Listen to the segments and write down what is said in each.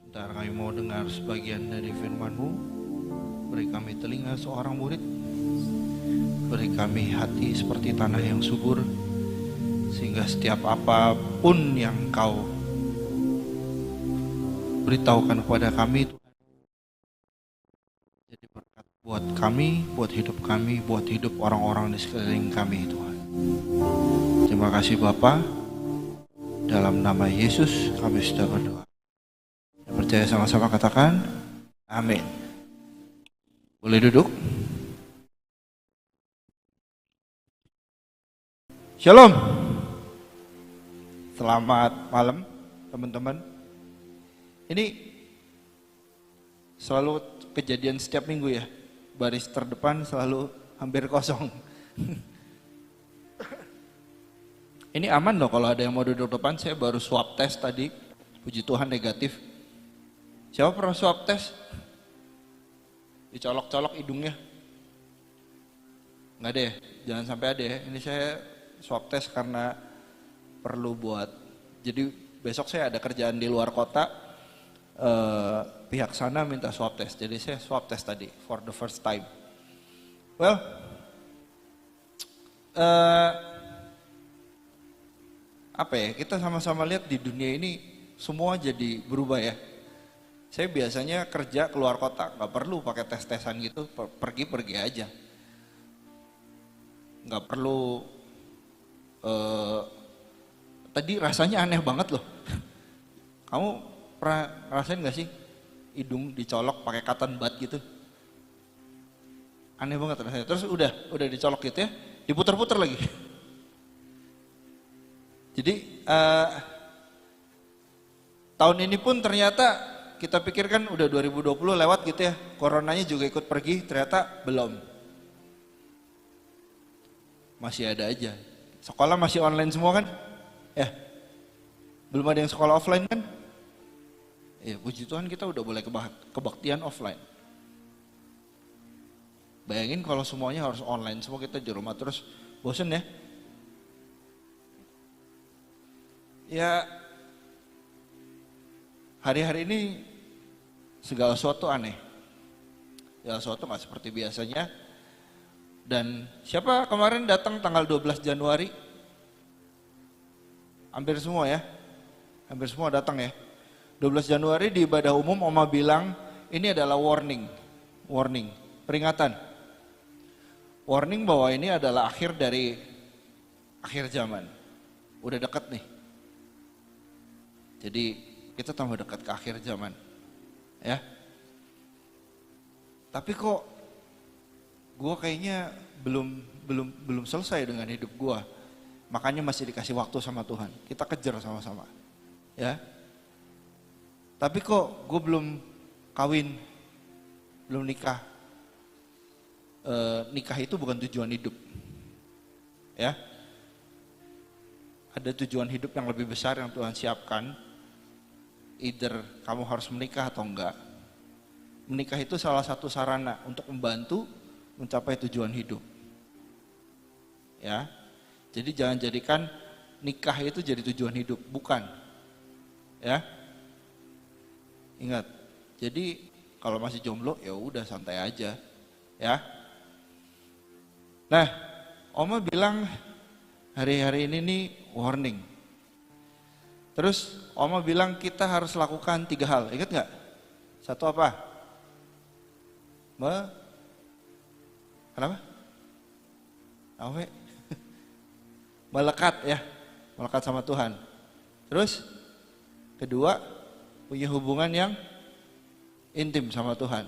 Sebentar kami mau dengar sebagian dari firman-Mu. Beri kami telinga seorang murid. Beri kami hati seperti tanah yang subur, sehingga setiap apapun yang Kau beritahukan kepada kami, Tuhan, jadi berkat buat kami, buat hidup kami, buat hidup orang-orang di sekeliling kami, Tuhan. Terima kasih Bapa. Dalam nama Yesus kami sudah berdoa. Yang percaya sama-sama katakan amin. Boleh duduk. Shalom. Selamat malam teman-teman. Ini selalu kejadian setiap minggu ya. Baris terdepan selalu hampir kosong. Ini aman loh kalau ada yang mau duduk depan. Saya baru swab test tadi. Puji Tuhan negatif. Siapa pernah swab test? Dicolok-colok hidungnya? Nggak ada ya? Jangan sampai ada ya. Ini saya swab test karena perlu buat. Jadi besok saya ada kerjaan di luar kota. Pihak sana minta swab test. Jadi saya swab test tadi for the first time. Well, apa ya, kita sama-sama lihat di dunia ini semua jadi berubah ya. Saya biasanya kerja keluar kota, nggak perlu pakai tes-tesan gitu, pergi-pergi aja. Nggak perlu, tadi rasanya aneh banget loh. Kamu pernah ngerasain nggak sih hidung dicolok pakai cotton bud gitu? Aneh banget rasanya. Terus udah dicolok gitu ya, diputar-putar lagi. Jadi tahun ini pun ternyata kita pikirkan udah 2020 lewat gitu ya, coronanya juga ikut pergi, ternyata belum. Masih ada aja. Sekolah masih online semua kan? Ya. Belum ada yang sekolah offline kan? Ya, puji Tuhan kita udah boleh kebaktian offline. Bayangin kalau semuanya harus online, semua kita di rumah terus, bosen ya? Ya, hari-hari ini segala sesuatu aneh. Segala sesuatu gak seperti biasanya. Dan siapa kemarin datang tanggal 12 Januari? Hampir semua ya. Hampir semua datang ya. 12 Januari di ibadah umum Oma bilang ini adalah warning. Warning, peringatan. Warning bahwa ini adalah akhir dari akhir zaman. Udah dekat nih. Jadi kita tambah dekat ke akhir zaman. Ya. Tapi kok gue kayaknya belum selesai dengan hidup gue. Makanya masih dikasih waktu sama Tuhan. Kita kejar sama-sama. Ya. Tapi kok gue belum kawin, belum nikah. Nikah itu bukan tujuan hidup. Ya. Ada tujuan hidup yang lebih besar yang Tuhan siapkan. Either kamu harus menikah atau enggak. Menikah itu salah satu sarana untuk membantu mencapai tujuan hidup. Ya. Jadi jangan jadikan nikah itu jadi tujuan hidup, bukan. Ya. Ingat. Jadi kalau masih jomblo ya udah santai aja. Ya. Nah, Oma bilang hari-hari ini nih warning. Terus Oma bilang kita harus lakukan 3 hal, ingat gak? Satu apa? Kenapa? Apa? Melekat ya, melekat sama Tuhan. Terus kedua, punya hubungan yang intim sama Tuhan.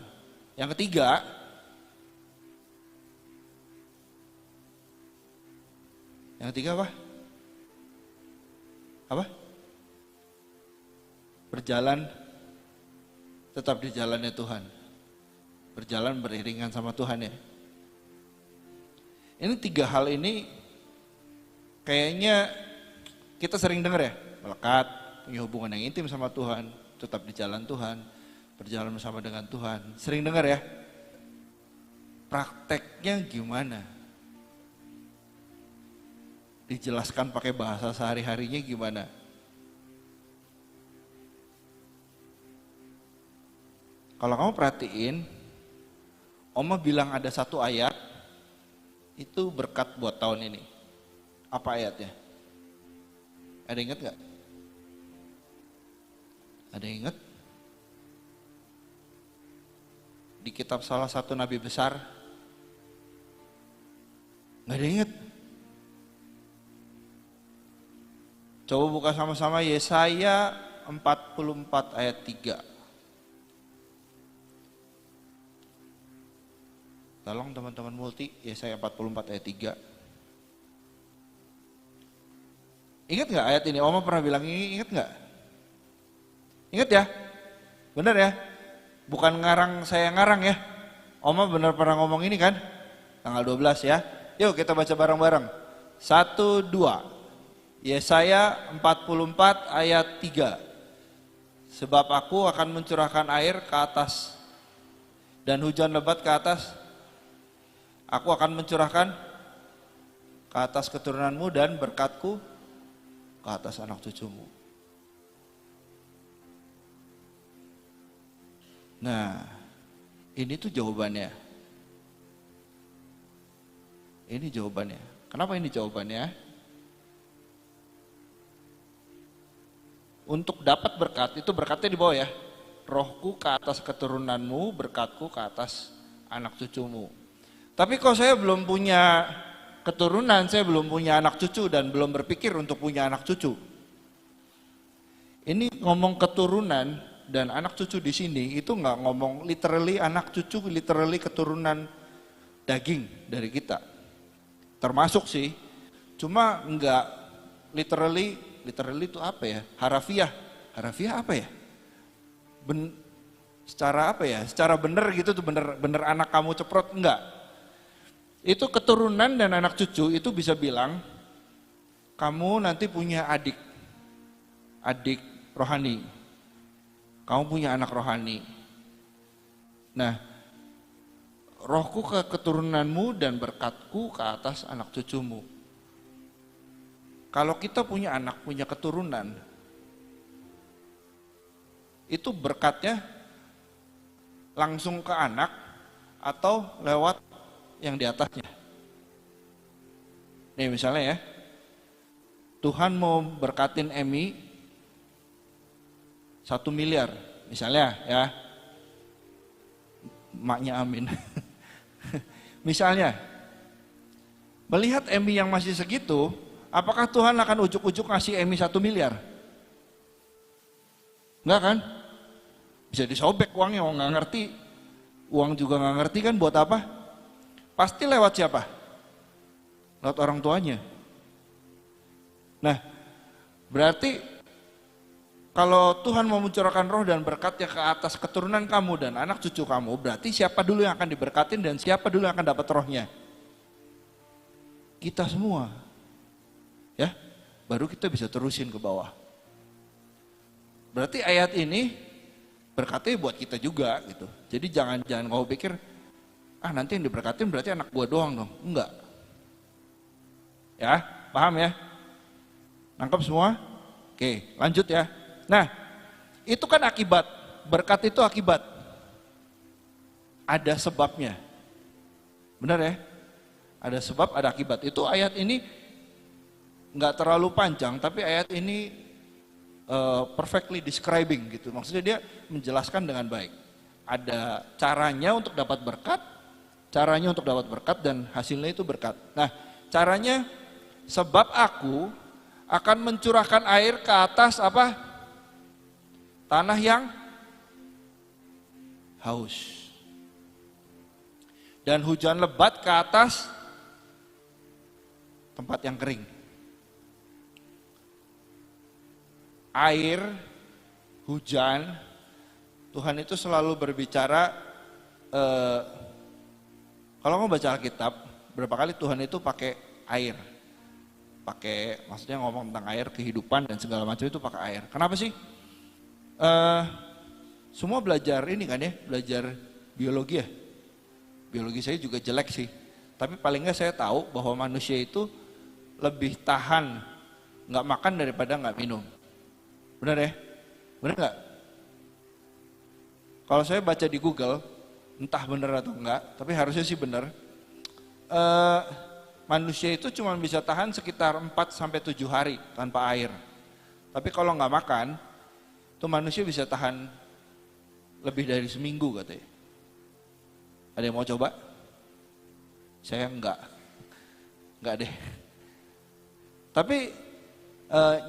Yang ketiga, apa? Apa? Berjalan tetap di jalannya Tuhan. Berjalan beriringan sama Tuhan ya. Ini 3 hal ini kayaknya kita sering dengar ya. Melekat, punya hubungan yang intim sama Tuhan, tetap di jalan Tuhan, berjalan bersama dengan Tuhan. Sering dengar ya. Prakteknya gimana? Dijelaskan pakai bahasa sehari-harinya gimana? Kalau kamu perhatiin, Oma bilang ada satu ayat, itu berkat buat tahun ini. Apa ayatnya? Ada ingat gak? Ada ingat? Di kitab salah satu nabi besar, gak ada ingat? Coba buka sama-sama Yesaya 44 ayat 3. Tolong teman-teman multi, Yesaya 44 ayat 3. Ingat gak ayat ini? Oma pernah bilang ini, ingat gak? Ingat ya? Benar ya? Bukan ngarang, saya ngarang ya. Oma benar pernah ngomong ini kan? Tanggal 12 ya. Yuk kita baca bareng-bareng. 1, 2. Yesaya 44 ayat 3. Sebab aku akan mencurahkan air ke atas dan hujan lebat ke atas. Aku akan mencurahkan ke atas keturunanmu dan berkatku ke atas anak cucumu. Nah, ini tuh jawabannya. Ini jawabannya. Kenapa ini jawabannya? Untuk dapat berkat, itu berkatnya di bawah ya. Rohku ke atas keturunanmu, berkatku ke atas anak cucumu. Tapi kalau saya belum punya keturunan, saya belum punya anak cucu dan belum berpikir untuk punya anak cucu. Ini ngomong keturunan dan anak cucu di sini itu nggak ngomong literally anak cucu, literally keturunan daging dari kita. Termasuk sih, cuma nggak literally itu apa ya? Harafiah apa ya? Secara apa ya? Secara bener gitu tuh bener anak kamu ceprot enggak? Itu keturunan dan anak cucu itu bisa bilang kamu nanti punya adik rohani. Kamu punya anak rohani. Nah, rohku ke keturunanmu dan berkatku ke atas anak cucumu. Kalau kita punya anak, punya keturunan, itu berkatnya langsung ke anak atau lewat yang di atasnya. Nih misalnya ya, Tuhan mau berkatin Emi 1 miliar, misalnya ya, maknya amin. Misalnya, melihat Emi yang masih segitu, apakah Tuhan akan ujuk-ujuk ngasih Emi 1 miliar? Enggak kan? Bisa disobek uangnya, orang nggak ngerti. Uang juga nggak ngerti kan buat apa? Pasti lewat siapa? Lewat orang tuanya. Nah, berarti kalau Tuhan mau mencurahkan roh dan berkatnya ke atas keturunan kamu dan anak cucu kamu, berarti siapa dulu yang akan diberkatin dan siapa dulu yang akan dapat rohnya? Kita semua. Ya, baru kita bisa terusin ke bawah. Berarti ayat ini berkatnya buat kita juga gitu. Jadi jangan kau pikir nanti yang diberkatin berarti anak gua doang dong. Enggak. Ya, paham ya? Nangkep semua? Oke, lanjut ya. Nah, itu kan akibat. Berkat itu akibat. Ada sebabnya. Benar ya? Ada sebab, ada akibat. Itu ayat ini nggak terlalu panjang, tapi ayat ini perfectly describing gitu. Maksudnya dia menjelaskan dengan baik. Ada caranya untuk dapat berkat, dan hasilnya itu berkat. Nah, caranya sebab aku akan mencurahkan air ke atas apa? Tanah yang haus. Dan hujan lebat ke atas tempat yang kering. Air, hujan, Tuhan itu selalu berbicara, kalau mau baca Alkitab, berapa kali Tuhan itu pakai air. Maksudnya ngomong tentang air, kehidupan dan segala macam itu pakai air. Kenapa sih? Semua belajar ini kan ya, belajar biologi ya. Biologi saya juga jelek sih. Tapi paling nggak saya tahu bahwa manusia itu lebih tahan nggak makan daripada nggak minum. Benar ya? Benar nggak? Kalau saya baca di Google, entah benar atau enggak, tapi harusnya sih benar. Manusia itu cuma bisa tahan sekitar 4-7 hari tanpa air. Tapi kalau nggak makan, tuh manusia bisa tahan lebih dari seminggu katanya. Ada yang mau coba? Saya enggak deh. Tapi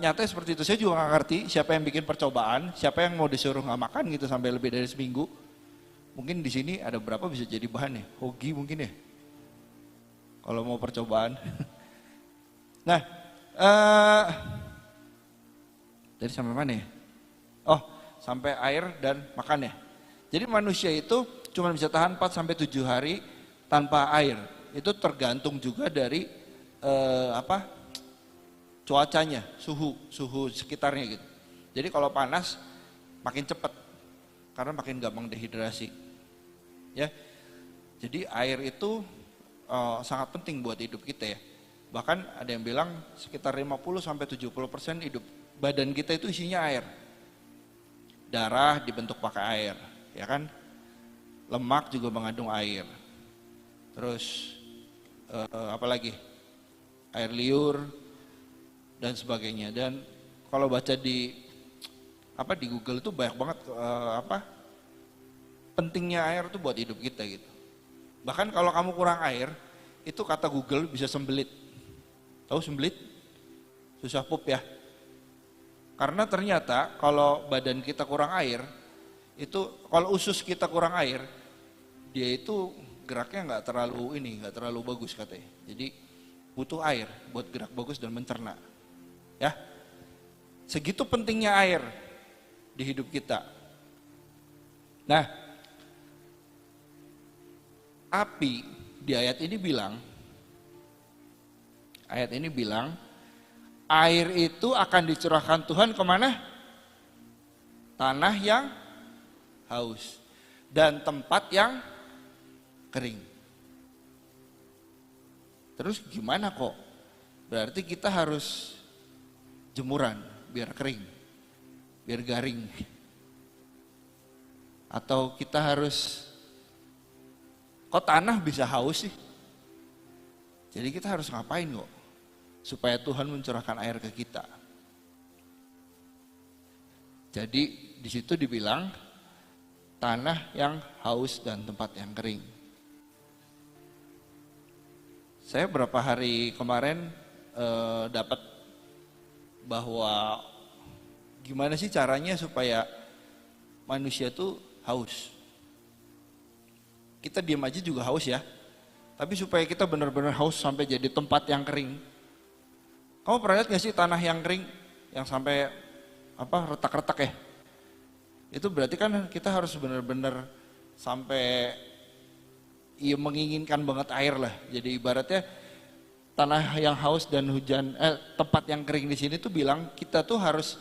nyatanya seperti itu. Saya juga nggak ngerti siapa yang bikin percobaan, siapa yang mau disuruh nggak makan gitu sampai lebih dari seminggu. Mungkin di sini ada berapa bisa jadi bahan ya? Hoki mungkin ya? Kalau mau percobaan. Nah, dari sampai mana ya? Oh, sampai air dan makan ya. Jadi manusia itu cuma bisa tahan 4-7 hari tanpa air. Itu tergantung juga dari cuacanya, suhu sekitarnya gitu. Jadi kalau panas makin cepat karena makin gampang dehidrasi. Ya. Jadi air itu sangat penting buat hidup kita ya. Bahkan ada yang bilang sekitar 50-70% hidup badan kita itu isinya air. Darah dibentuk pakai air, ya kan? Lemak juga mengandung air. Terus apalagi? Air liur dan sebagainya. Dan kalau baca di Google itu banyak banget pentingnya air itu buat hidup kita gitu. Bahkan kalau kamu kurang air, itu kata Google bisa sembelit. Tahu sembelit? Susah pup ya. Karena ternyata kalau badan kita kurang air, itu kalau usus kita kurang air, dia itu geraknya nggak terlalu bagus katanya. Jadi butuh air buat gerak bagus dan mencerna. Ya, segitu pentingnya air di hidup kita. Nah, api di ayat ini bilang, air itu akan dicurahkan Tuhan kemana? Tanah yang haus dan tempat yang kering. Terus gimana kok? Berarti kita harus jemuran biar kering, biar garing. Atau kita harus, kok tanah bisa haus sih? Jadi kita harus ngapain kok? Supaya Tuhan mencurahkan air ke kita. Jadi di situ dibilang tanah yang haus dan tempat yang kering. Saya beberapa hari kemarin dapat bahwa gimana sih caranya supaya manusia tuh haus. Kita diam aja juga haus ya. Tapi supaya kita benar-benar haus sampai jadi tempat yang kering. Kamu pernah lihat gak sih tanah yang kering? Yang sampai retak-retak ya? Itu berarti kan kita harus benar-benar sampai menginginkan banget air lah. Jadi ibaratnya tanah yang haus dan tempat yang kering di sini tuh bilang kita tuh harus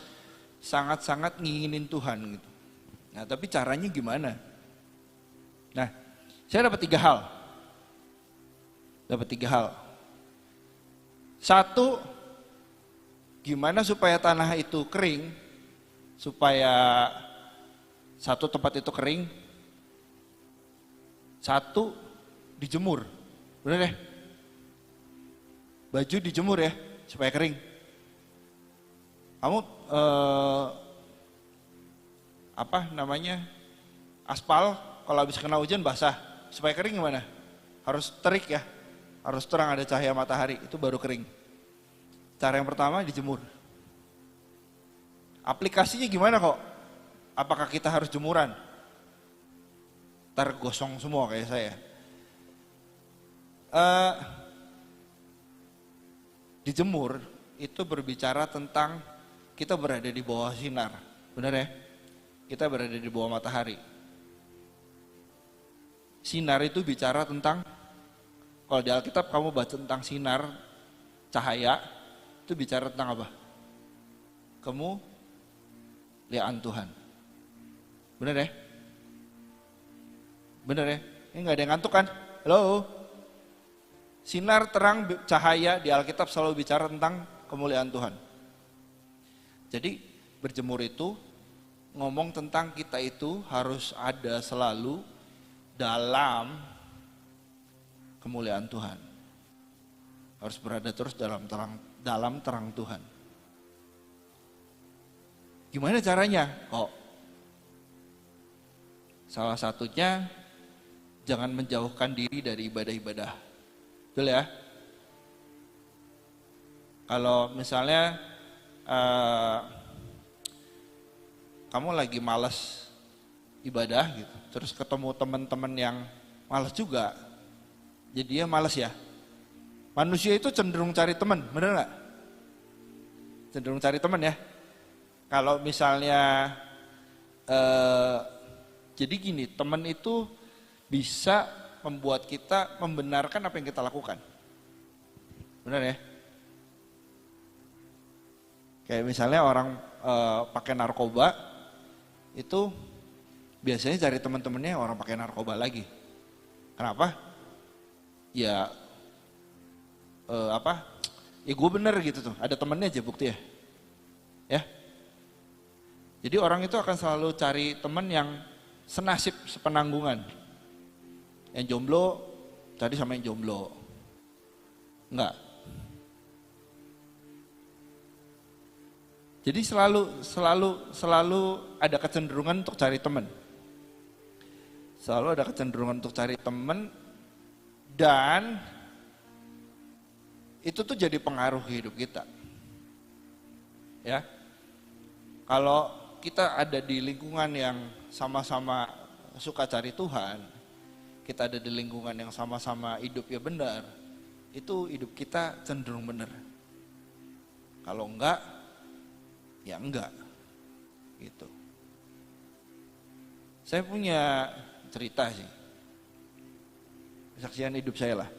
sangat-sangat nginginin Tuhan gitu. Nah, tapi caranya gimana? Nah, saya dapat 3 hal. Satu, gimana supaya tanah itu kering, supaya satu tempat itu kering, satu dijemur, bener deh. Baju dijemur ya, supaya kering. Kamu aspal kalau habis kena hujan basah, supaya kering gimana? Harus terik ya, harus terang ada cahaya matahari, itu baru kering. Cara yang pertama dijemur. Aplikasinya gimana kok? Apakah kita harus jemuran? Ntar gosong semua kayak saya. Dijemur itu berbicara tentang kita berada di bawah sinar, benar ya? Kita berada di bawah matahari. Sinar itu bicara tentang, kalau di Alkitab kamu baca tentang sinar, cahaya, itu bicara tentang apa? Kemuliaan Tuhan. Benar ya? Benar ya? Ini gak ada yang ngantuk kan? Halo? Sinar, terang, cahaya di Alkitab selalu bicara tentang kemuliaan Tuhan. Jadi berjemur itu ngomong tentang kita itu harus ada selalu dalam kemuliaan Tuhan. Harus berada terus dalam terang Tuhan. Gimana caranya? Salah satunya jangan menjauhkan diri dari ibadah-ibadah. Betul ya? Kalau misalnya kamu lagi malas ibadah gitu, terus ketemu teman-teman yang malas juga, jadi dia malas ya. Manusia itu cenderung cari teman, bener nggak? Cenderung cari teman ya. Kalau misalnya jadi gini, teman itu bisa membuat kita membenarkan apa yang kita lakukan. Benar ya? Kayak misalnya orang pakai narkoba, itu biasanya cari teman-temannya orang pakai narkoba lagi. Kenapa? Ya ya gue bener gitu tuh, ada temennya aja bukti ya. Jadi orang itu akan selalu cari teman yang senasib, sepenanggungan. Yang jomblo cari sama yang jomblo. Enggak. Jadi selalu ada kecenderungan untuk cari teman. Selalu ada kecenderungan untuk cari teman, dan itu tuh jadi pengaruh hidup kita. Ya. Kalau kita ada di lingkungan yang sama-sama suka cari Tuhan, kita ada di lingkungan yang sama-sama hidup ya benar, itu hidup kita cenderung benar. Kalau enggak, ya enggak. Gitu. Saya punya cerita sih, kesaksian hidup saya lah.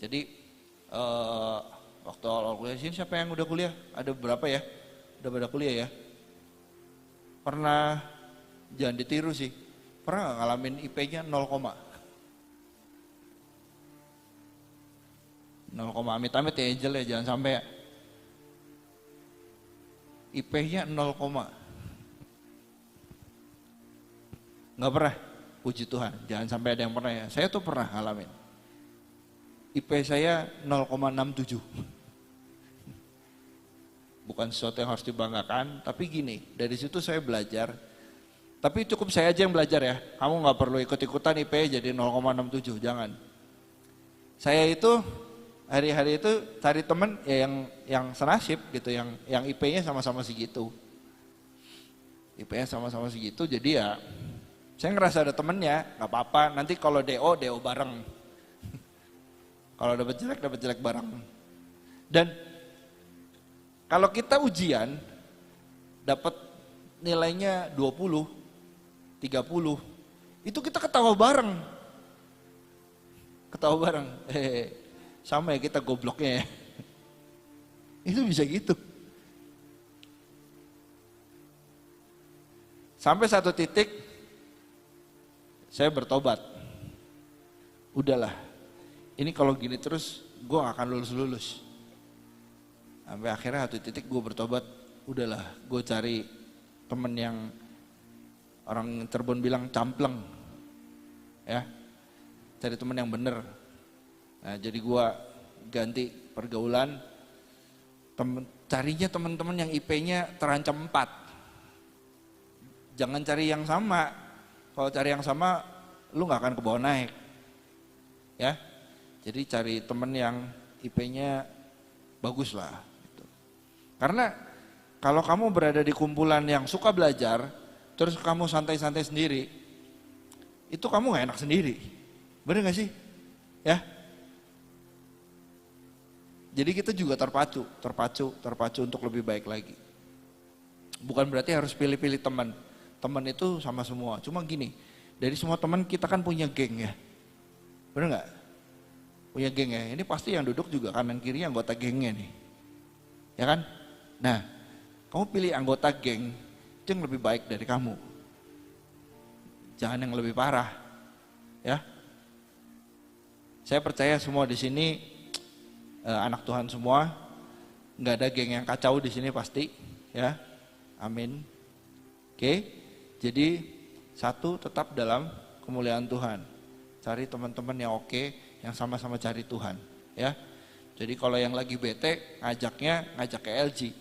Jadi waktu awal kuliah sini, siapa yang udah kuliah? Ada berapa ya? Udah pada kuliah ya? Pernah, jangan ditiru sih, pernah gak ngalamin IP-nya 0, 0, amit-amit ya Angel ya, jangan sampai ya. IP-nya 0, nggak pernah, puji Tuhan, jangan sampai ada yang pernah ya. Saya tuh pernah ngalamin, IP saya 0,67. Bukan sesuatu yang harus dibanggakan, tapi gini, dari situ saya belajar. Tapi cukup saya aja yang belajar ya, kamu nggak perlu ikut-ikutan IP jadi 0,67, jangan. Saya itu hari-hari itu cari temen ya yang senasib gitu, yang IP-nya sama-sama segitu. IP-nya sama-sama segitu, jadi ya saya ngerasa ada temennya, nggak apa-apa. Nanti kalau DO bareng. Kalau dapat jelek bareng. Dan kalau kita ujian dapat nilainya 20, 30, itu kita ketawa bareng. Sama ya kita gobloknya ya. Itu bisa gitu. Sampai satu titik saya bertobat. Udahlah, ini kalau gini terus gue gak akan lulus. Sampai akhirnya satu titik gue bertobat, udahlah gue cari temen yang orang Cirebon bilang campleng. Ya, cari temen yang bener. Nah, jadi gue ganti pergaulan, carinya teman-teman yang IP-nya terancam 4. Jangan cari yang sama. Kalau cari yang sama, lu gak akan ke bawah naik. Ya, jadi cari temen yang IP-nya bagus lah. Gitu. Karena kalau kamu berada di kumpulan yang suka belajar, terus kamu santai-santai sendiri, itu kamu gak enak sendiri. Bener gak sih? Ya. Jadi kita juga terpacu untuk lebih baik lagi. Bukan berarti harus pilih-pilih teman. Teman itu sama semua. Cuma gini, dari semua teman kita kan punya geng ya. Bener gak? Punya geng ya. Ini pasti yang duduk juga kanan kiri anggota gengnya nih. Ya kan? Nah, kamu pilih anggota geng itu yang lebih baik dari kamu. Jangan yang lebih parah. Ya. Saya percaya semua di sini anak Tuhan semua, nggak ada geng yang kacau di sini pasti, ya, amin. Oke, jadi satu, tetap dalam kemuliaan Tuhan. Cari teman-teman yang oke, yang sama-sama cari Tuhan, ya. Jadi kalau yang lagi bete, ngajak ke LG,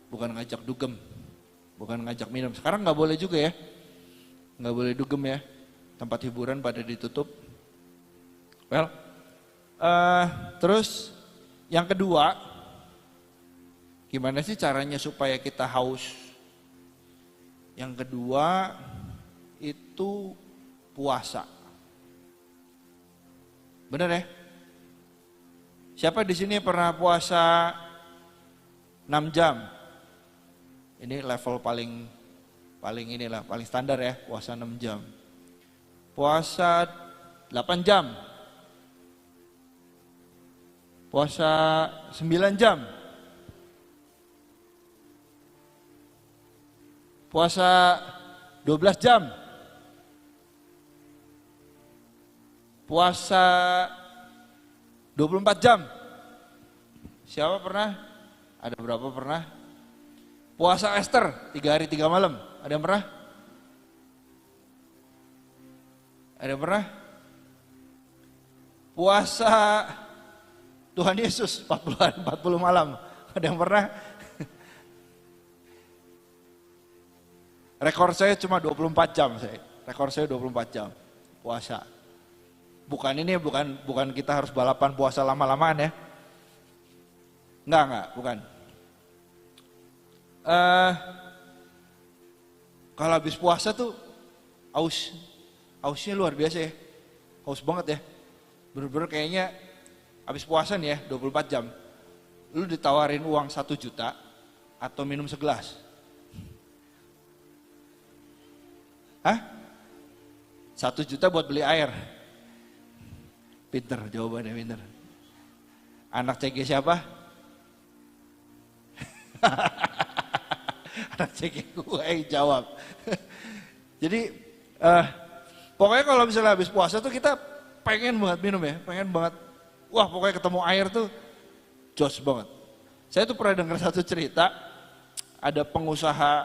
bukan ngajak dugem, bukan ngajak minum. Sekarang nggak boleh juga ya, nggak boleh dugem ya. Tempat hiburan pada ditutup. Well, terus yang kedua, gimana sih caranya supaya kita haus? Yang kedua itu puasa. Bener ya? Siapa di sini pernah puasa 6 jam? Ini level paling standar ya, puasa 6 jam. Puasa 8 jam. Puasa 9 jam. Puasa 12 jam. Puasa 24 jam. Siapa pernah? Ada berapa pernah? Puasa Esther 3 hari 3 malam. Ada yang pernah? Ada yang pernah? Puasa Tuhan Yesus 40 hari 40 malam. Ada yang pernah? Rekor saya cuma 24 jam saya. Rekor saya 24 jam puasa. Bukan kita harus balapan puasa lama-lamaan ya. Enggak, bukan. Kalau habis puasa tuh ausnya luar biasa ya. Aus banget ya. Bener-bener kayaknya habis puasa nih ya 24 jam. Lu ditawarin uang 1 juta atau minum segelas. Hah? 1 juta buat beli air. Pinter, jawabannya pinter. Anak CG siapa? Anak CG gue yang jawab. Jadi pokoknya kalau misalnya habis puasa tuh kita pengen banget minum ya. Pengen banget, wah pokoknya ketemu air tuh jos banget. Saya tuh pernah dengar satu cerita, ada pengusaha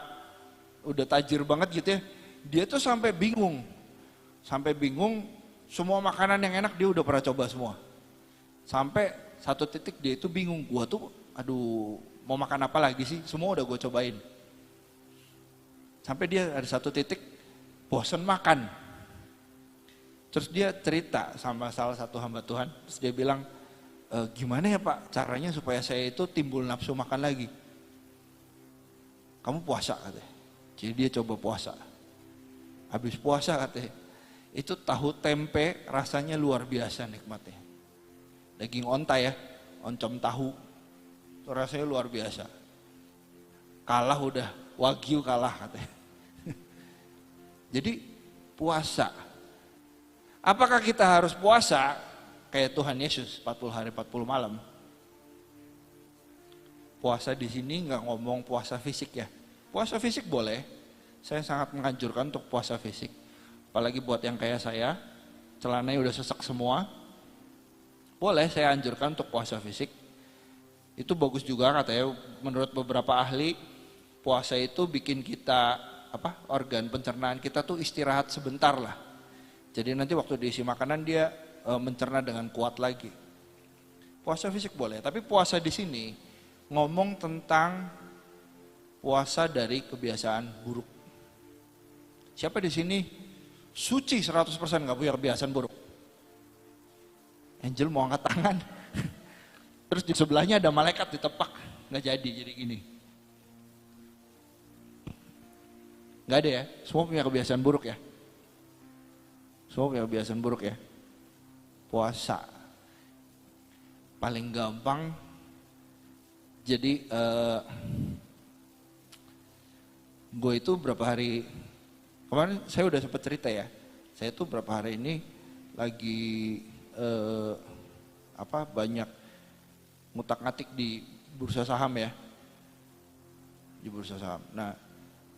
udah tajir banget gitu ya. Dia tuh sampai bingung, semua makanan yang enak dia udah pernah coba semua. Sampai satu titik dia itu bingung, gua tuh aduh mau makan apa lagi sih, semua udah gue cobain. Sampai dia ada satu titik bosen makan. Terus dia cerita sama salah satu hamba Tuhan, terus dia bilang, gimana ya Pak caranya supaya saya itu timbul nafsu makan lagi? Kamu puasa katanya. Jadi dia coba puasa. Habis puasa katanya, itu tahu tempe rasanya luar biasa nikmatnya. Daging onta ya, oncom tahu, itu rasanya luar biasa. Kalah udah, wagyu kalah katanya. Jadi puasa. Apakah kita harus puasa kayak Tuhan Yesus 40 hari 40 malam? Puasa di sini nggak ngomong puasa fisik ya. Puasa fisik boleh. Saya sangat menganjurkan untuk puasa fisik. Apalagi buat yang kayak saya, celananya udah sesek semua. Boleh saya anjurkan untuk puasa fisik. Itu bagus juga katanya, menurut beberapa ahli, puasa itu bikin kita, organ pencernaan kita tuh istirahat sebentar lah. Jadi nanti waktu diisi makanan dia mencerna dengan kuat lagi. Puasa fisik boleh, tapi puasa di sini ngomong tentang puasa dari kebiasaan buruk. Siapa di sini suci 100% gak punya kebiasaan buruk? Angel mau angkat tangan. Terus di sebelahnya ada malaikat ditepak, gak jadi gini. Gak ada ya, semua punya kebiasaan buruk ya. Semua punya kebiasaan buruk ya. Puasa paling gampang. Jadi gue itu berapa hari kemarin saya udah sempat cerita ya. Saya tuh berapa hari ini lagi banyak ngutak-ngatik di bursa saham ya. Di bursa saham. Nah,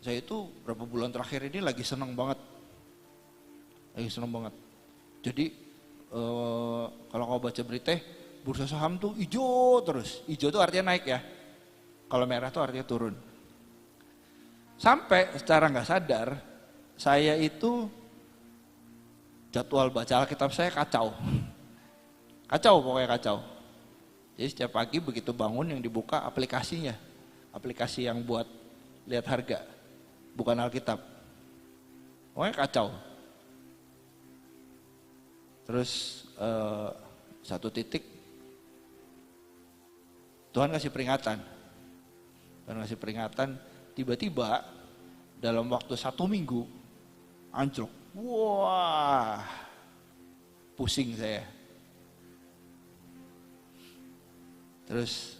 saya itu berapa bulan terakhir ini lagi seneng banget. Jadi kalau kau baca berita, bursa saham tuh hijau terus. Hijau tuh artinya naik ya. Kalau merah tuh artinya turun. Sampai secara nggak sadar, saya itu jadwal baca Alkitab saya kacau. Kacau, pokoknya kacau. Jadi setiap pagi begitu bangun yang dibuka aplikasinya. Aplikasi yang buat lihat harga, bukan Alkitab. Pokoknya kacau. Terus satu titik Tuhan kasih peringatan. Tuhan kasih peringatan, tiba-tiba dalam waktu 1 minggu anjlok. Wah, pusing saya. Terus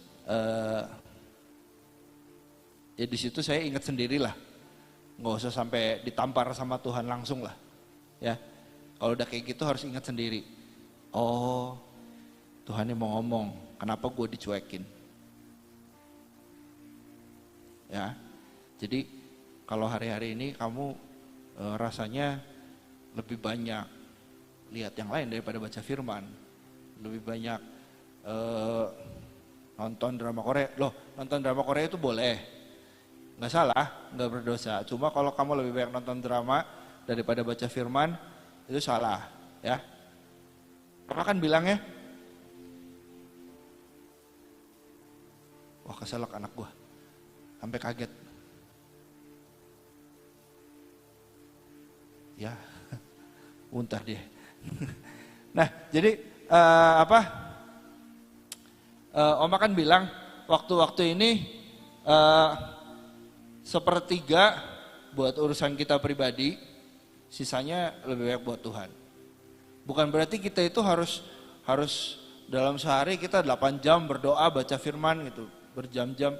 ya di situ saya ingat sendirilah, nggak usah sampai ditampar sama Tuhan langsung lah, ya. Kalau udah kayak gitu harus ingat sendiri. Oh, Tuhan yang mau ngomong, kenapa gue dicuekin? Ya, jadi kalau hari-hari ini kamu rasanya lebih banyak lihat yang lain daripada baca firman, lebih banyak nonton drama Korea. Loh, nonton drama Korea itu boleh, nggak salah, nggak berdosa. Cuma kalau kamu lebih banyak nonton drama daripada baca firman, itu salah, ya. Papa kan bilangnya, wah keselak anak gua, sampai kaget. Ya, muntah dia. Nah, jadi Oma kan bilang waktu-waktu ini sepertiga buat urusan kita pribadi, sisanya lebih banyak buat Tuhan. Bukan berarti kita itu harus dalam sehari kita 8 jam berdoa baca firman gitu, berjam-jam.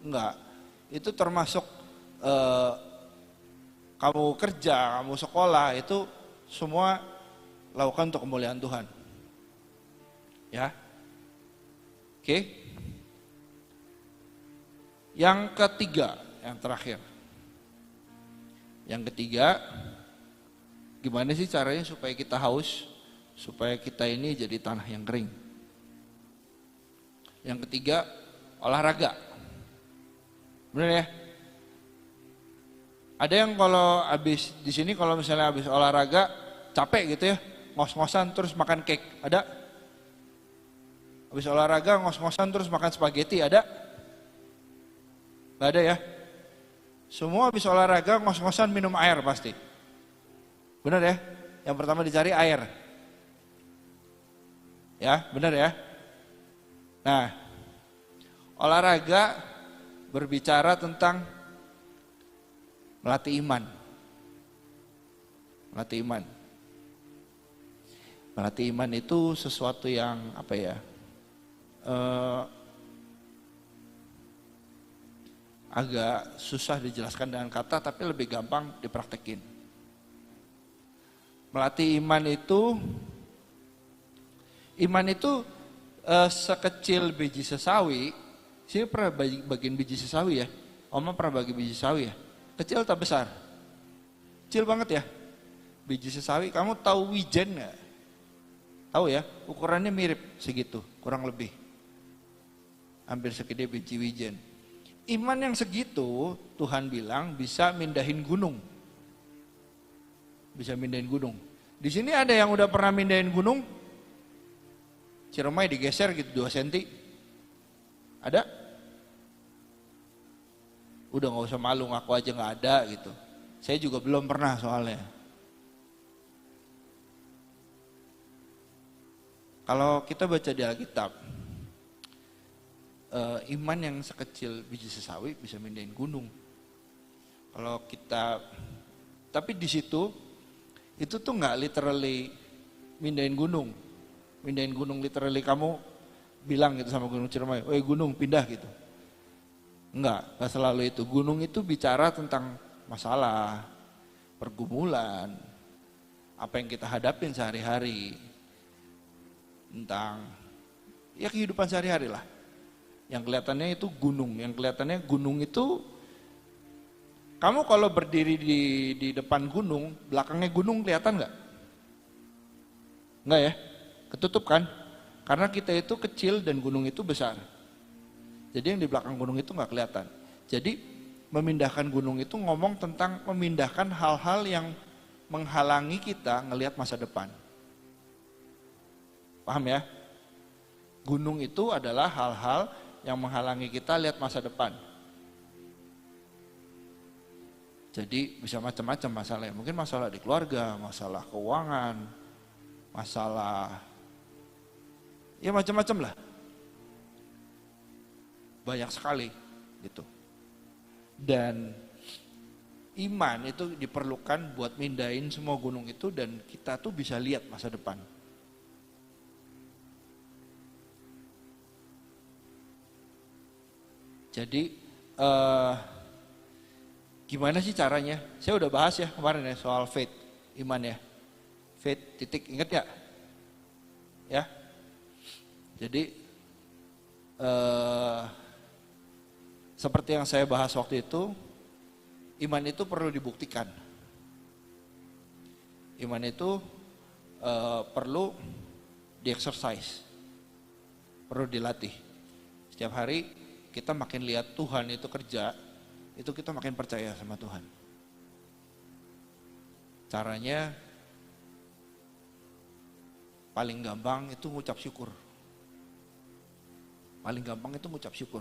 Enggak. Itu termasuk kamu kerja, kamu sekolah, itu semua lakukan untuk kemuliaan Tuhan. Ya. Oke. Yang ketiga, yang terakhir. Yang ketiga, gimana sih caranya supaya kita haus, supaya kita ini jadi tanah yang kering. Yang ketiga, olahraga. Benar ya? Ada yang kalau habis di sini kalau misalnya habis olahraga capek gitu ya, ngos-ngosan terus makan cake, ada? Habis olahraga ngos-ngosan terus makan spaghetti, ada? Gak ada ya? Semua habis olahraga ngos-ngosan minum air pasti. Benar ya? Yang pertama dicari air. Ya, benar ya? Nah, olahraga berbicara tentang melatih iman. Melatih iman. Melatih iman itu sesuatu yang apa ya? Agak susah dijelaskan dengan kata, tapi lebih gampang dipraktekin. Melatih iman itu sekecil biji sesawi. Saya pernah bagiin biji sesawi ya. Oma pernah bagi biji sesawi ya. Kecil atau besar? Kecil banget ya. Biji sesawi, kamu tahu wijen nggak? Tahu ya, ukurannya mirip segitu, kurang lebih. Hampir segede biji wijen. Iman yang segitu, Tuhan bilang bisa mindahin gunung. Bisa mindahin gunung. Di sini ada yang udah pernah mindahin gunung? Ciremai digeser gitu 2 cm. Ada? Udah gak usah malu, ngaku aja gak ada gitu. Saya juga belum pernah soalnya. Kalau kita baca di Alkitab, iman yang sekecil biji sesawi bisa mindahin gunung. Kalau kita, tapi di situ itu tuh nggak literally mindahin gunung. Mindahin gunung literally kamu bilang gitu sama Gunung Ciremai, "Woi gunung pindah" gitu. Enggak selalu itu. Gunung itu bicara tentang masalah, pergumulan, apa yang kita hadapin sehari-hari, tentang ya kehidupan sehari-hari lah. Yang kelihatannya itu gunung, yang kelihatannya gunung itu, kamu kalau berdiri di depan gunung, belakangnya gunung kelihatan nggak? Nggak ya, ketutup kan? Karena kita itu kecil dan gunung itu besar. Jadi yang di belakang gunung itu nggak kelihatan. Jadi memindahkan gunung itu ngomong tentang memindahkan hal-hal yang menghalangi kita ngelihat masa depan. Paham ya? Gunung itu adalah hal-hal yang menghalangi kita lihat masa depan. Jadi bisa macam-macam masalah. Mungkin masalah di keluarga, masalah keuangan, masalah ya macam-macam lah. Banyak sekali gitu. Dan iman itu diperlukan buat mindahin semua gunung itu dan kita tuh bisa lihat masa depan. Jadi gimana sih caranya? Saya udah bahas ya kemarin ya soal faith, iman ya. Faith titik, ingat ya? Ya. Jadi seperti yang saya bahas waktu itu, iman itu perlu dibuktikan. Iman itu perlu di-exercise, perlu dilatih. Setiap hari kita makin lihat Tuhan itu kerja, itu kita makin percaya sama Tuhan. Caranya paling gampang itu ngucap syukur. Paling gampang itu ngucap syukur.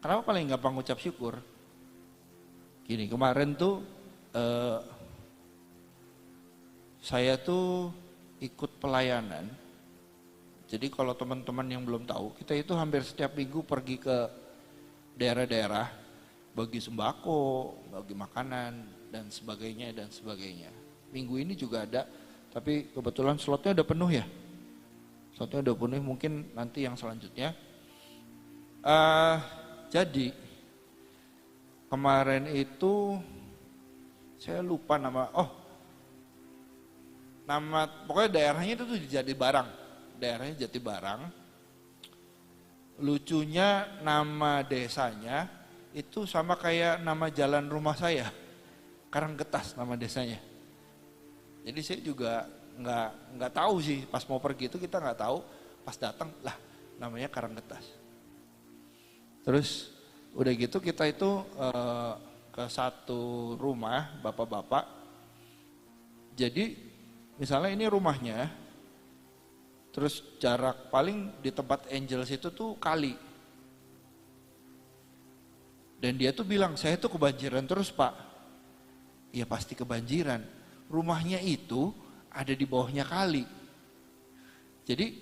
Kenapa paling gampang ngucap syukur? Gini, kemarin tuh saya tuh ikut pelayanan. Jadi kalau teman-teman yang belum tahu, kita itu hampir setiap minggu pergi ke daerah-daerah, bagi sembako, bagi makanan, dan sebagainya, dan sebagainya. Minggu ini juga ada, tapi kebetulan slotnya udah penuh ya. Slotnya udah penuh, mungkin nanti yang selanjutnya. Jadi, kemarin itu, saya lupa nama, pokoknya daerahnya itu tuh di Jatibarang. Daerahnya Jatibarang. Lucunya nama desanya itu sama kayak nama jalan rumah saya, Karanggetas nama desanya. Jadi saya juga nggak tahu sih, pas mau pergi itu kita nggak tahu, pas datang lah namanya Karanggetas. Terus udah gitu kita itu ke satu rumah bapak-bapak. Jadi misalnya ini rumahnya. Terus jarak paling di tempat Angels itu tuh kali. Dan dia tuh bilang, saya tuh kebanjiran terus pak. Ya pasti kebanjiran. Rumahnya itu ada di bawahnya kali. Jadi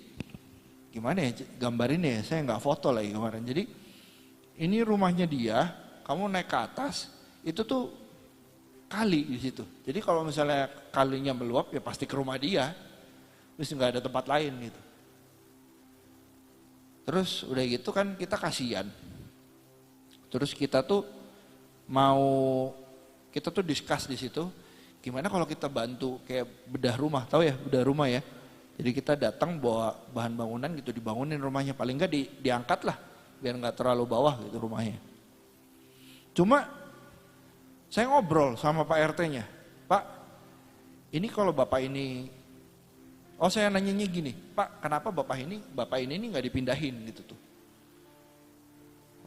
gimana ya gambarinnya ya, saya nggak foto lagi kemarin. Jadi ini rumahnya dia, kamu naik ke atas, itu tuh kali di situ. Jadi kalau misalnya kalinya meluap ya pasti ke rumah dia. Terus nggak ada tempat lain gitu. Terus udah gitu kan kita kasihan. Terus kita tuh discuss di situ. Gimana kalau kita bantu kayak bedah rumah, tahu ya bedah rumah ya. Jadi kita datang bawa bahan bangunan gitu, dibangunin rumahnya, paling nggak diangkat lah, biar nggak terlalu bawah gitu rumahnya. Cuma saya ngobrol sama Pak RT-nya, Pak, ini kalau bapak ini saya nanyanya gini, Pak, kenapa bapak ini nggak dipindahin gitu tuh?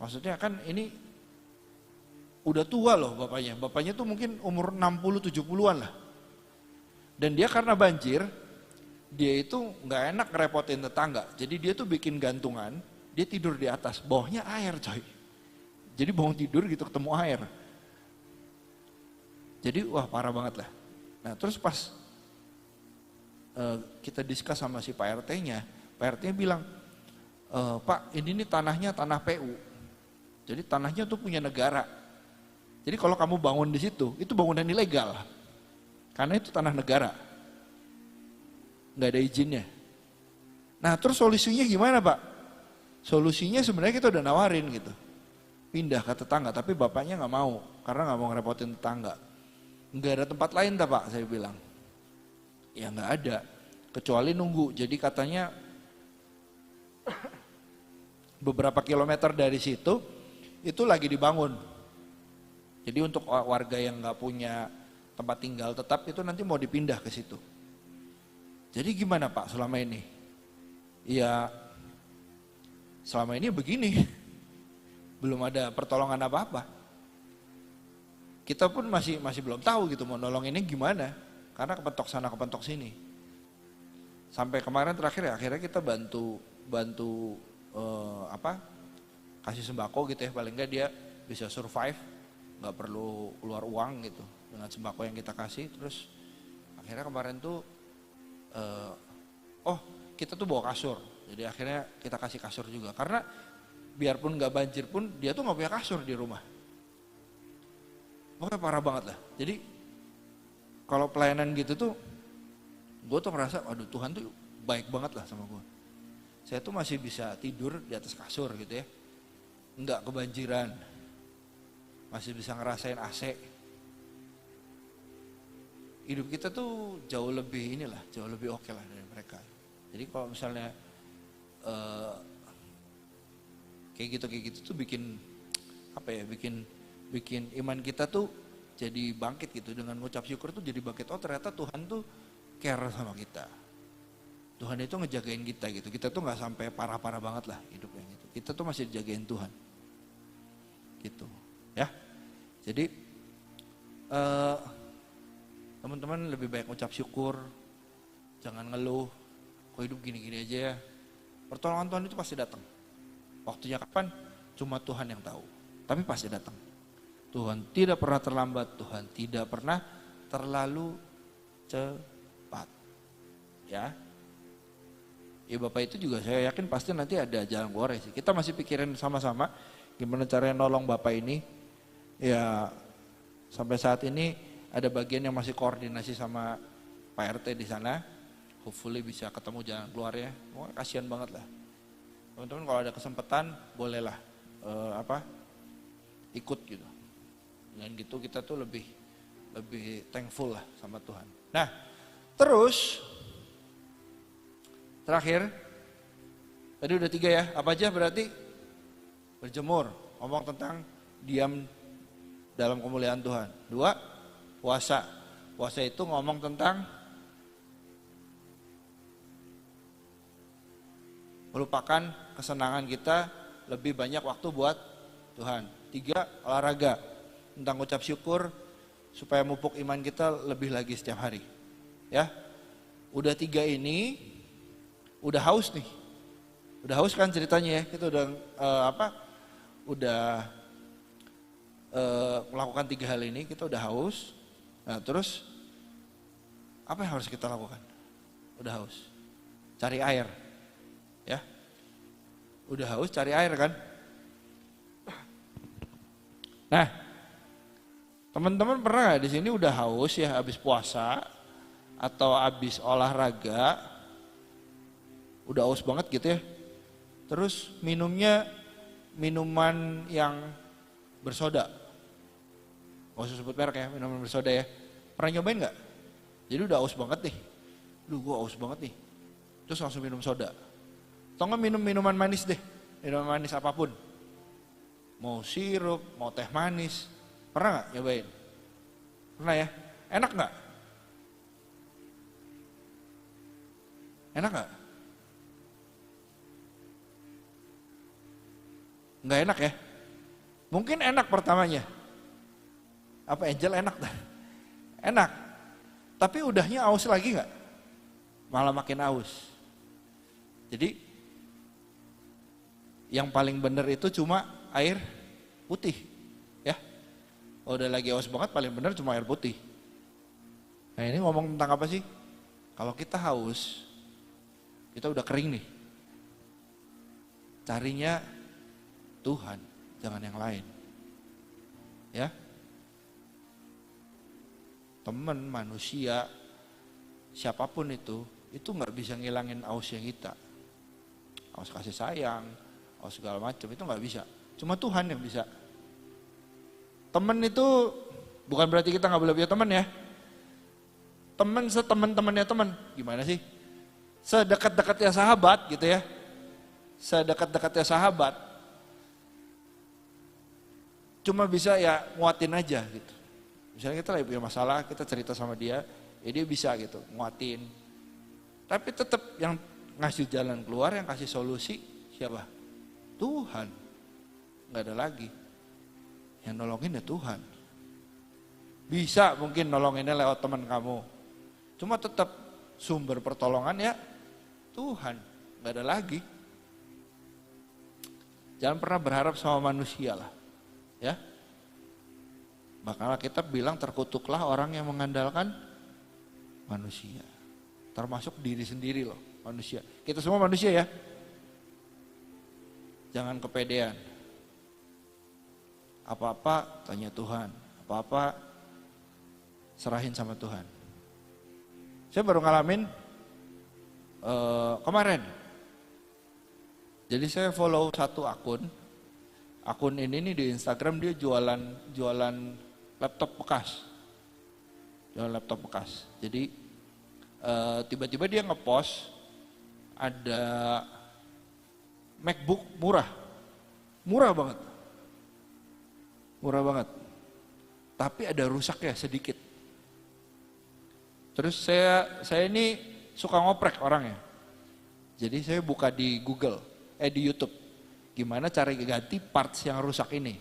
Maksudnya kan ini udah tua loh bapaknya. Bapaknya tuh mungkin umur 60-70-an lah. Dan dia karena banjir, dia itu nggak enak ngerepotin tetangga. Jadi dia tuh bikin gantungan, dia tidur di atas, bawahnya air coy. Jadi bangun tidur gitu ketemu air. Jadi wah parah banget lah. Nah terus pas kita diskus sama si Pak RT-nya, Pak RT-nya bilang, Pak ini nih tanahnya tanah PU, jadi tanahnya tuh punya negara. Jadi kalau kamu bangun di situ, itu bangunan ilegal, karena itu tanah negara, nggak ada izinnya. Nah terus solusinya gimana Pak? Solusinya sebenarnya kita udah nawarin gitu, pindah ke tetangga, tapi bapaknya nggak mau, karena nggak mau ngerepotin tetangga. Nggak ada tempat lain tak Pak, saya bilang. Ya nggak ada, kecuali nunggu. Jadi katanya beberapa kilometer dari situ itu lagi dibangun. Jadi untuk warga yang nggak punya tempat tinggal tetap itu nanti mau dipindah ke situ. Jadi gimana Pak selama ini? Ya selama ini begini, belum ada pertolongan apa-apa. kita pun masih belum tahu gitu mau nolong ini gimana, karena kepentok sana kepentok sini. Sampai kemarin terakhir ya akhirnya kita bantu kasih sembako gitu ya, paling enggak dia bisa survive, nggak perlu keluar uang gitu dengan sembako yang kita kasih. Terus akhirnya kemarin tuh kita tuh bawa kasur, jadi akhirnya kita kasih kasur juga, karena biarpun nggak banjir pun dia tuh nggak punya kasur di rumah. Pokoknya parah banget lah. Jadi kalau pelayanan gitu tuh gue tuh ngerasa aduh Tuhan tuh baik banget lah sama gue. Saya tuh masih bisa tidur di atas kasur gitu ya, nggak kebanjiran, masih bisa ngerasain AC. Hidup kita tuh jauh lebih oke lah dari mereka. Jadi kalau misalnya kayak gitu tuh bikin iman kita tuh jadi bangkit gitu, dengan ngucap syukur tuh jadi bangkit. Oh ternyata Tuhan tuh care sama kita. Tuhan itu ngejagain kita gitu. Kita tuh nggak sampai parah-parah banget lah hidupnya gitu. Kita tuh masih dijagain Tuhan. Gitu. Ya. Jadi teman-teman lebih baik ngucap syukur, jangan ngeluh. Kok hidup gini-gini aja ya. Pertolongan Tuhan itu pasti datang. Waktunya kapan? Cuma Tuhan yang tahu. Tapi pasti datang. Tuhan tidak pernah terlambat, Tuhan tidak pernah terlalu cepat. Ya. Ya Bapak itu juga saya yakin pasti nanti ada jalan keluar sih. Kita masih pikirin sama-sama gimana caranya nolong Bapak ini. Ya sampai saat ini ada bagian yang masih koordinasi sama Pak RT di sana. Hopefully bisa ketemu jalan keluarnya. Wah, kasihan banget lah. Teman-teman kalau ada kesempatan bolehlah ikut gitu. Dengan gitu kita tuh lebih thankful lah sama Tuhan. Nah, terus terakhir tadi udah 3 ya. Apa aja berarti? Berjemur, ngomong tentang diam dalam kemuliaan Tuhan. 2, puasa. Puasa itu ngomong tentang melupakan kesenangan kita, lebih banyak waktu buat Tuhan. 3, olahraga, tentang ucap syukur supaya mupuk iman kita lebih lagi setiap hari. Ya, udah 3 ini, udah haus nih, udah haus kan ceritanya ya. Kita udah melakukan 3 hal ini, kita udah haus. Nah terus apa yang harus kita lakukan? Udah haus, cari air. Ya, udah haus cari air kan. Nah, teman-teman pernah nggak di sini udah haus ya habis puasa atau habis olahraga, udah haus banget gitu ya. Terus minumnya minuman yang bersoda, nggak usah sebut merek ya, minuman bersoda ya. Pernah nyobain nggak? Jadi udah haus banget nih, gue haus banget nih, terus langsung minum soda. Atau nggak minum minuman manis deh, minuman manis apapun. Mau sirup, mau teh manis. Pernah nggak nyobain? Pernah ya? Enak nggak? Enak nggak? Nggak enak ya? Mungkin enak pertamanya. Apa Angel enak dah? Enak. Tapi udahnya aus lagi nggak? Malah makin aus. Jadi yang paling benar itu cuma air putih, ya. Kalau udah lagi haus banget paling benar cuma air putih. Nah ini ngomong tentang apa sih? Kalau kita haus, kita udah kering nih. Carinya Tuhan, jangan yang lain. Ya. Teman, manusia, siapapun itu nggak bisa ngilangin ausnya kita. Aus kasih sayang, aus segala macam itu nggak bisa. Cuma Tuhan yang bisa. Temen itu bukan berarti kita nggak boleh punya teman ya. Teman seteman-temannya teman, gimana sih? Sedekat-dekatnya sahabat gitu ya. Sedekat-dekatnya sahabat. Cuma bisa ya nguatin aja gitu. Misalnya kita lagi punya masalah, kita cerita sama dia, ya dia bisa gitu nguatin. Tapi tetap yang ngasih jalan keluar, yang kasih solusi siapa? Tuhan. Nggak ada lagi. Yang nolongin ya Tuhan. Bisa mungkin nolonginnya lewat teman kamu. Cuma tetap sumber pertolongan ya Tuhan, gak ada lagi. Jangan pernah berharap sama manusia lah, ya. Makanya kita bilang terkutuklah orang yang mengandalkan manusia. Termasuk diri sendiri loh, manusia. Kita semua manusia ya. Jangan kepedean. Apa-apa tanya Tuhan, apa-apa serahin sama Tuhan. Saya baru ngalamin kemarin. Jadi saya follow satu akun. Akun ini nih di Instagram dia jualan laptop bekas. Jualan laptop bekas. Jadi tiba-tiba dia ngepost ada MacBook murah. Murah banget. Murah banget. Tapi ada rusaknya sedikit. Terus saya ini suka ngoprek orangnya. Jadi saya buka di Google, di YouTube. Gimana cara ganti parts yang rusak ini.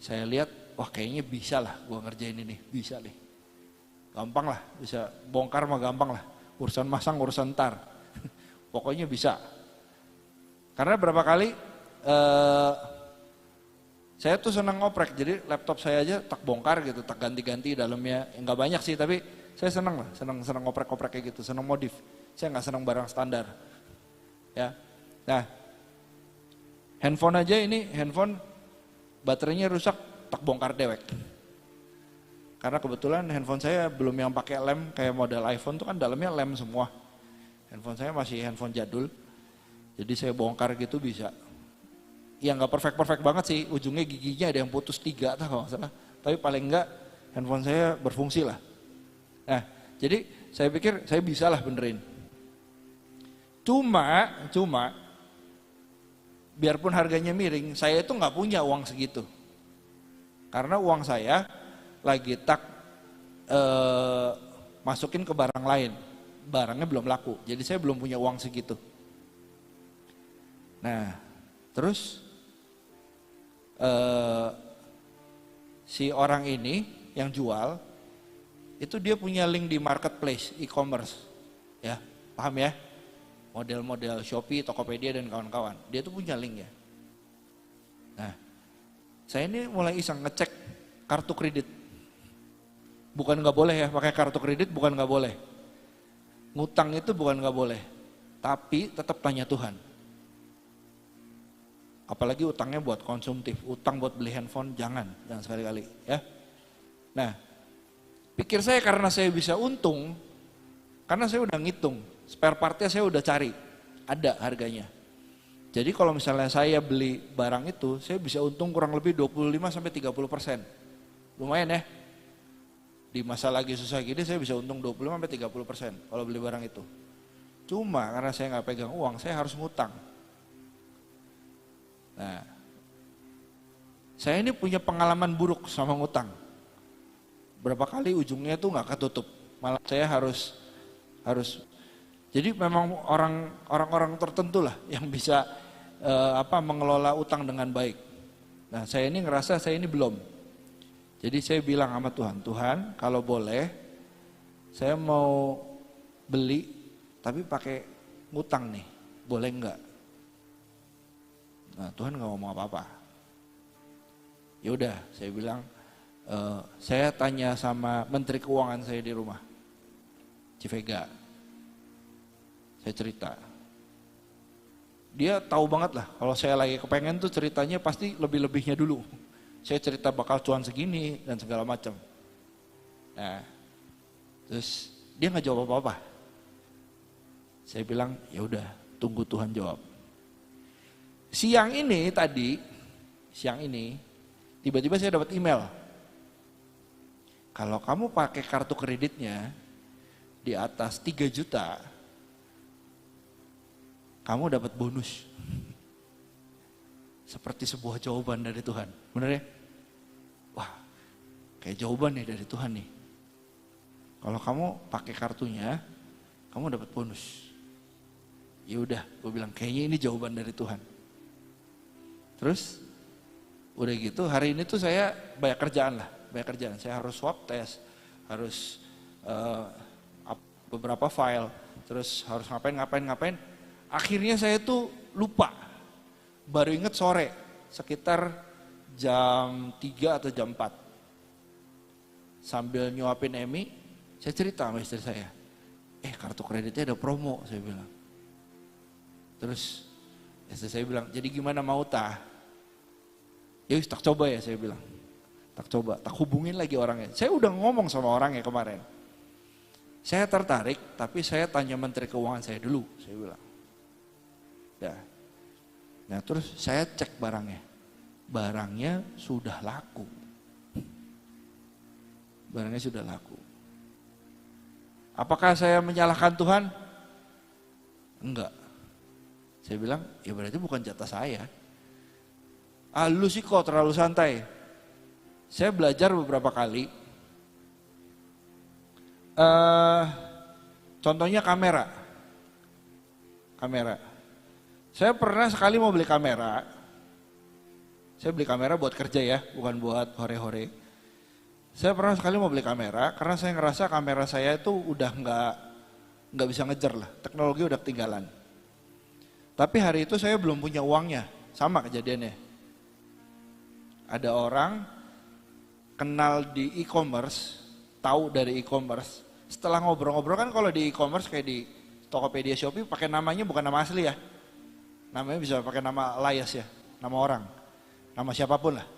Saya lihat, wah kayaknya bisa lah gua ngerjain ini, bisa nih. Gampang lah, bisa bongkar mah gampang lah. Urusan masang, urusan ntar. Pokoknya bisa. Karena berapa kali saya tuh senang ngoprek, jadi laptop saya aja tak bongkar gitu, tak ganti-ganti dalamnya. Enggak banyak sih, tapi saya senang lah, senang ngoprek-ngoprek kayak gitu, senang modif. Saya nggak senang barang standar. Ya, nah, handphone aja ini, handphone baterainya rusak, tak bongkar dewek. Karena kebetulan handphone saya belum yang pakai lem kayak model iPhone tuh kan dalamnya lem semua. Handphone saya masih handphone jadul, jadi saya bongkar gitu bisa. Ya nggak perfect banget sih, ujungnya giginya ada yang putus 3 kalau nggak salah. Tapi paling enggak handphone saya berfungsi lah. Nah, jadi saya pikir saya bisa lah benerin. Cuma biarpun harganya miring, saya itu nggak punya uang segitu. Karena uang saya lagi masukin ke barang lain, barangnya belum laku. Jadi saya belum punya uang segitu. Nah, terus si orang ini yang jual itu dia punya link di marketplace e-commerce, ya paham ya, model-model Shopee, Tokopedia dan kawan-kawan, dia tuh punya link ya. Nah, saya ini mulai iseng ngecek kartu kredit, bukan nggak boleh ya pakai kartu kredit, bukan nggak boleh, ngutang itu bukan nggak boleh, tapi tetap tanya Tuhan. Apalagi utangnya buat konsumtif, utang buat beli handphone jangan sekali-kali ya. Nah, pikir saya karena saya bisa untung, karena saya udah ngitung, spare partnya saya udah cari, ada harganya. Jadi kalau misalnya saya beli barang itu, saya bisa untung kurang lebih 25-30%. Lumayan ya. Di masa lagi susah gini saya bisa untung 25-30% kalau beli barang itu. Cuma karena saya nggak pegang uang, saya harus ngutang. Nah, saya ini punya pengalaman buruk sama ngutang. Berapa kali ujungnya tuh nggak ketutup, malah saya harus. Jadi memang orang-orang tertentu lah yang bisa mengelola utang dengan baik. Nah, saya ini ngerasa saya ini belum. Jadi saya bilang sama Tuhan, kalau boleh, saya mau beli tapi pakai ngutang nih, boleh nggak? Nah, Tuhan nggak ngomong apa-apa. Ya udah, saya bilang, saya tanya sama Menteri Keuangan saya di rumah, Civega. Saya cerita. Dia tahu banget lah, kalau saya lagi kepengen tuh ceritanya pasti lebih-lebihnya dulu. Saya cerita bakal cuan segini dan segala macam. Nah, terus dia nggak jawab apa-apa. Saya bilang, ya udah, tunggu Tuhan jawab. Siang ini, tiba-tiba saya dapat email. Kalau kamu pakai kartu kreditnya di atas 3 juta, kamu dapat bonus. Seperti sebuah jawaban dari Tuhan. Benar ya? Wah, kayak jawaban nih dari Tuhan nih. Kalau kamu pakai kartunya, kamu dapat bonus. Ya udah, gue bilang kayaknya ini jawaban dari Tuhan. Terus udah gitu hari ini tuh saya banyak kerjaan lah. banyak kerjaan. Saya harus swab test, harus beberapa file, terus harus ngapain. Akhirnya saya tuh lupa, baru inget sore, sekitar jam 3 atau jam 4. Sambil nyuapin Emi, saya cerita sama istri saya, kartu kreditnya ada promo, saya bilang. Terus istri saya bilang, jadi gimana mau tah? Ya wis tak coba ya, saya bilang. Tak coba, tak hubungin lagi orangnya. Saya udah ngomong sama orangnya kemarin. Saya tertarik, tapi saya tanya Menteri Keuangan saya dulu, saya bilang. Ya. Nah terus saya cek barangnya. Barangnya sudah laku. Barangnya sudah laku. Apakah saya menyalahkan Tuhan? Enggak. Saya bilang, ya berarti bukan jatah saya. Lu sih kok terlalu santai. Saya belajar beberapa kali. Contohnya kamera. Saya pernah sekali mau beli kamera. Saya beli kamera buat kerja ya, bukan buat hore-hore. Saya pernah sekali mau beli kamera karena saya ngerasa kamera saya itu udah nggak bisa ngejar lah, teknologi udah ketinggalan. Tapi hari itu saya belum punya uangnya, sama kejadiannya. Ada orang kenal di e-commerce, tahu dari e-commerce. Setelah ngobrol-ngobrol kan kalau di e-commerce kayak di Tokopedia, Shopee pakai namanya bukan nama asli ya. Namanya bisa pakai nama alias ya, nama orang, nama siapapun lah.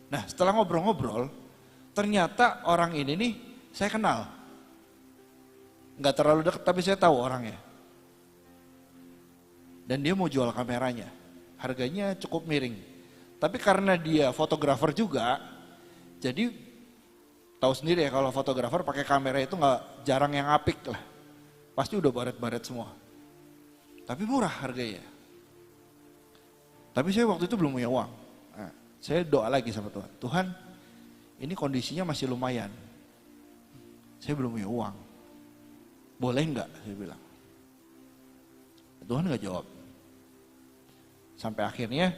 Nah setelah ngobrol-ngobrol, ternyata orang ini nih saya kenal. Nggak terlalu dekat tapi saya tahu orangnya. Dan dia mau jual kameranya. Harganya cukup miring. Tapi karena dia fotografer juga, jadi tahu sendiri ya kalau fotografer pakai kamera itu nggak jarang yang apik lah. Pasti udah baret-baret semua. Tapi murah harganya. Tapi saya waktu itu belum punya uang. Nah, saya doa lagi sama Tuhan. Tuhan, ini kondisinya masih lumayan. Saya belum punya uang. Boleh enggak? Saya bilang. Tuhan enggak jawab. Sampai akhirnya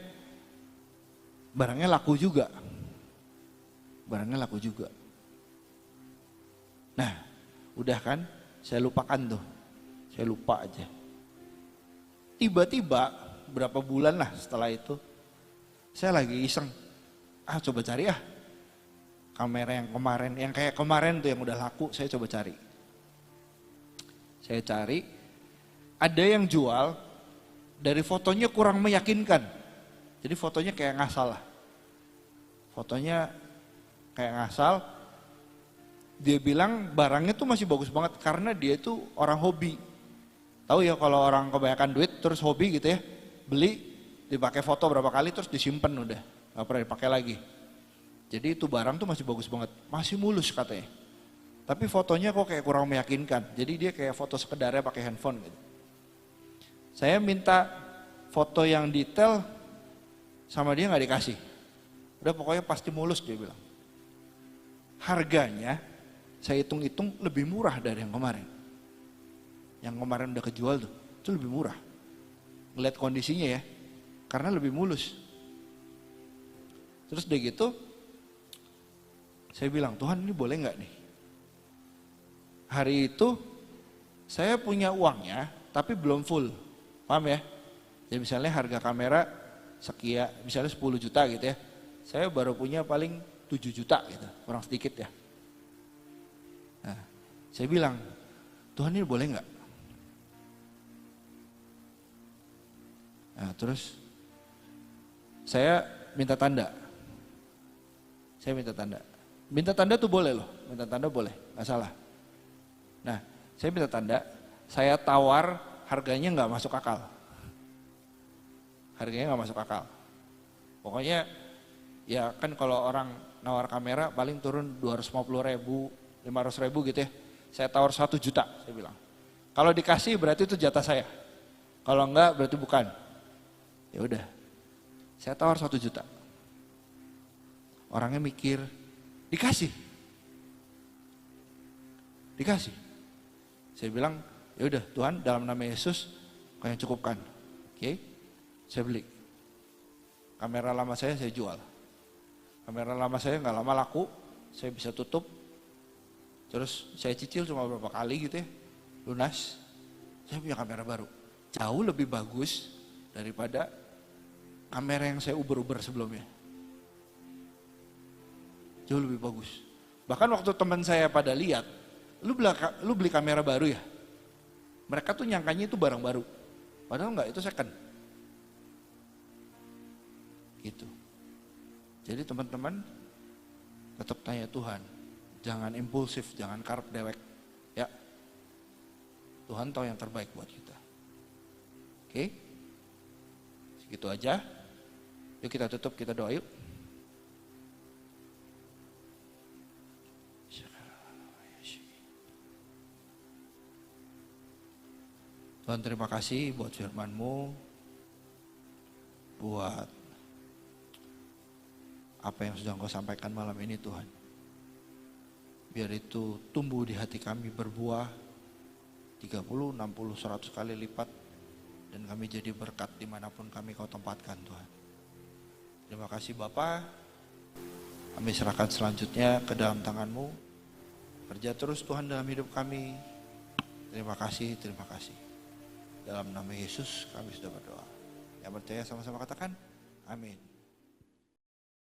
barangnya laku juga. Nah, udah kan? Saya lupakan tuh. Saya lupa aja. Tiba-tiba berapa bulan lah setelah itu, saya lagi iseng. Coba cari kamera yang kemarin, yang kayak kemarin tuh yang udah laku, saya coba cari. Saya cari, ada yang jual, dari fotonya kurang meyakinkan. Jadi fotonya kayak ngasal lah. Fotonya kayak ngasal. Dia bilang barangnya tuh masih bagus banget karena dia tuh orang hobi. Tahu ya kalau orang kebanyakan duit terus hobi gitu ya, beli, dipakai foto berapa kali terus disimpan udah, gak pernah dipakai lagi. Jadi itu barang tuh masih bagus banget, masih mulus katanya. Tapi fotonya kok kayak kurang meyakinkan, jadi dia kayak foto sekedarnya pakai handphone gitu. Saya minta foto yang detail sama dia nggak dikasih. Udah pokoknya pasti mulus dia bilang. Harganya saya hitung-hitung lebih murah dari yang kemarin. Yang kemarin udah kejual tuh, itu lebih murah. Ngeliat kondisinya ya, karena lebih mulus. Terus udah gitu, saya bilang, Tuhan ini boleh nggak nih? Hari itu saya punya uangnya, tapi belum full, paham ya? Jadi misalnya harga kamera sekian, misalnya 10 juta gitu ya, saya baru punya paling 7 juta gitu, kurang sedikit ya. Nah, saya bilang, Tuhan ini boleh nggak? Nah, terus saya minta tanda. Minta tanda tuh boleh loh, minta tanda boleh, nggak salah. Nah, saya minta tanda, saya tawar harganya nggak masuk akal. Harganya nggak masuk akal. Pokoknya ya kan kalau orang nawar kamera paling turun 250.000, 500.000 gitu ya. Saya tawar 1 juta, saya bilang. Kalau dikasih berarti itu jatah saya. Kalau enggak berarti bukan. Ya udah, saya tawar 1 juta. Orangnya mikir, dikasih. Saya bilang, ya udah Tuhan dalam nama Yesus kau yang cukupkan. Oke, saya beli. Kamera lama saya jual. Kamera lama saya nggak lama laku, saya bisa tutup, terus saya cicil cuma beberapa kali gitu ya, lunas, saya punya kamera baru. Jauh lebih bagus daripada kamera yang saya uber-uber sebelumnya. Jauh lebih bagus. Bahkan waktu teman saya pada lihat, lu beli kamera baru ya? Mereka tuh nyangkanya itu barang baru. Padahal enggak, itu second. Gitu. Jadi teman-teman tetap tanya Tuhan. Jangan impulsif, jangan karep dewek. Ya. Tuhan tahu yang terbaik buat kita. Oke? Segitu aja. Yuk kita tutup, kita doa yuk. Tuhan terima kasih buat firman-Mu, buat apa yang sudah Engkau sampaikan malam ini Tuhan. Biar itu tumbuh di hati kami, berbuah 30, 60, 100 kali lipat. Dan kami jadi berkat dimanapun kami Kau tempatkan Tuhan. Terima kasih Bapa. Kami serahkan selanjutnya ke dalam tangan-Mu. Kerja terus Tuhan dalam hidup kami. Terima kasih, terima kasih. Dalam nama Yesus kami sudah berdoa. Yang percaya sama-sama katakan amin.